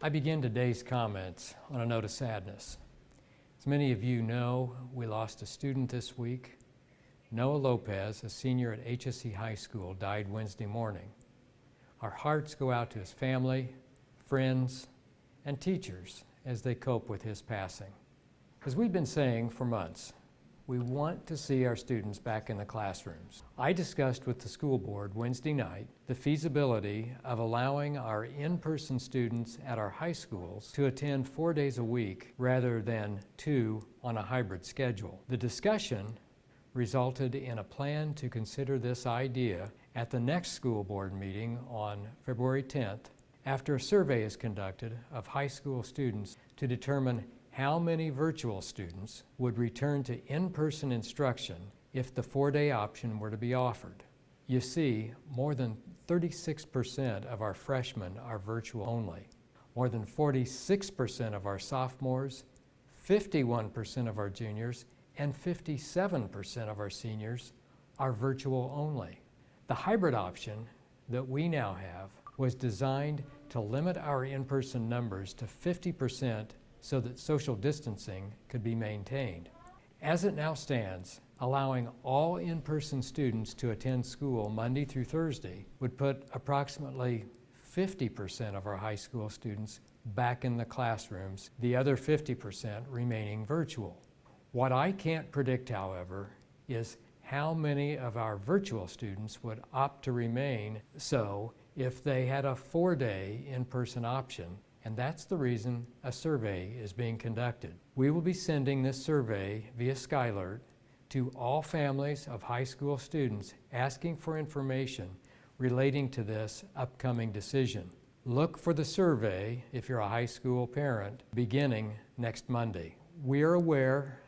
I begin today's comments on a note of sadness. As many of you know, we lost a student this week. Noah Lopez, a senior at HSE High School, died Wednesday morning. Our hearts go out to his family, friends, and teachers as they cope with his passing. As we've been saying for months, we want to see our students back in the classrooms. I discussed with the school board Wednesday night the feasibility of allowing our in-person students at our high schools to attend 4 days a week rather than 2 on a hybrid schedule. The discussion resulted in a plan to consider this idea at the next school board meeting on February 10th after a survey is conducted of high school students to determine how many virtual students would return to in-person instruction if the 4-day option were to be offered. You see, more than 36% of our freshmen are virtual only. More than 46% of our sophomores, 51% of our juniors, and 57% of our seniors are virtual only. The hybrid option that we now have was designed to limit our in-person numbers to 50% so that social distancing could be maintained. As it now stands, allowing all in-person students to attend school Monday through Thursday would put approximately 50% of our high school students back in the classrooms, the other 50% remaining virtual. What I can't predict, however, is how many of our virtual students would opt to remain so if they had a 4-day in-person option. And that's the reason a survey is being conducted. We will be sending this survey via Skylert to all families of high school students asking for information relating to this upcoming decision. Look for the survey if you're a high school parent beginning next Monday. We are aware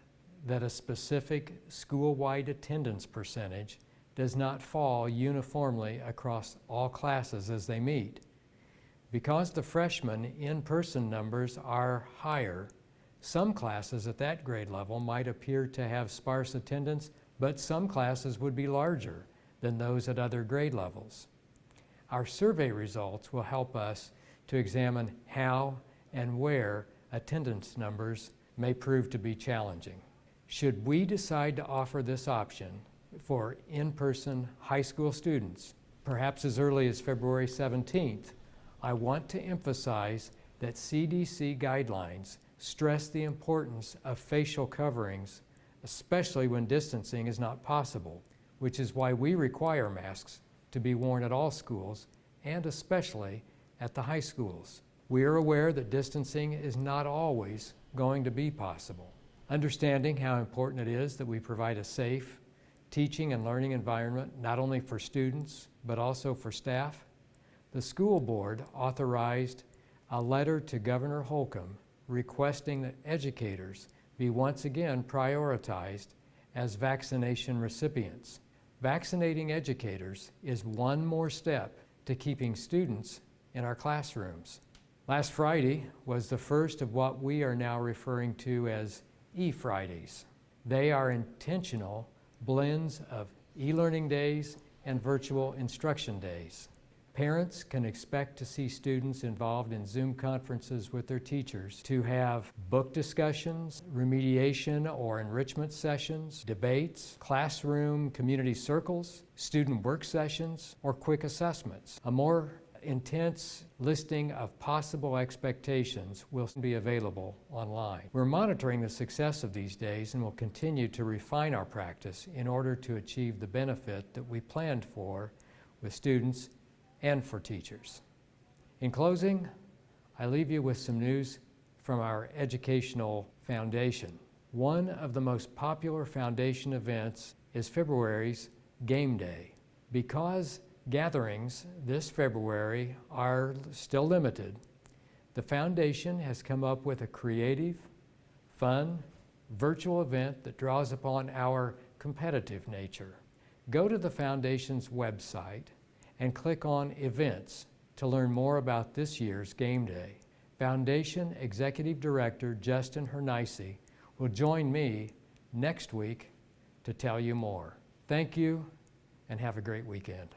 that a specific school-wide attendance percentage does not fall uniformly across all classes as they meet. Because the freshman in-person numbers are higher, some classes at that grade level might appear to have sparse attendance, but some classes would be larger than those at other grade levels. Our survey results will help us to examine how and where attendance numbers may prove to be challenging. Should we decide to offer this option for in-person high school students, perhaps as early as February 17th, I want to emphasize that CDC guidelines stress the importance of facial coverings, especially when distancing is not possible, which is why we require masks to be worn at all schools and especially at the high schools. We are aware that distancing is not always going to be possible. Understanding how important it is that we provide a safe teaching and learning environment, not only for students, but also for staff, the school board authorized a letter to Governor Holcomb requesting that educators be once again prioritized as vaccination recipients. Vaccinating educators is one more step to keeping students in our classrooms. Last Friday was the first of what we are now referring to as E-Fridays. They are intentional blends of e-learning days and virtual instruction days. Parents can expect to see students involved in Zoom conferences with their teachers to have book discussions, remediation or enrichment sessions, debates, classroom community circles, student work sessions, or quick assessments. A more intense listing of possible expectations will be available online. We're monitoring the success of these days and will continue to refine our practice in order to achieve the benefit that we planned for with students and for teachers. In closing, I leave you with some news from our educational foundation. One of the most popular foundation events is February's Game Day. Because gatherings this February are still limited, the foundation has come up with a creative, fun, virtual event that draws upon our competitive nature. Go to the foundation's website and click on Events to learn more about this year's Game Day. Foundation Executive Director Justin Hernice will join me next week to tell you more. Thank you and have a great weekend.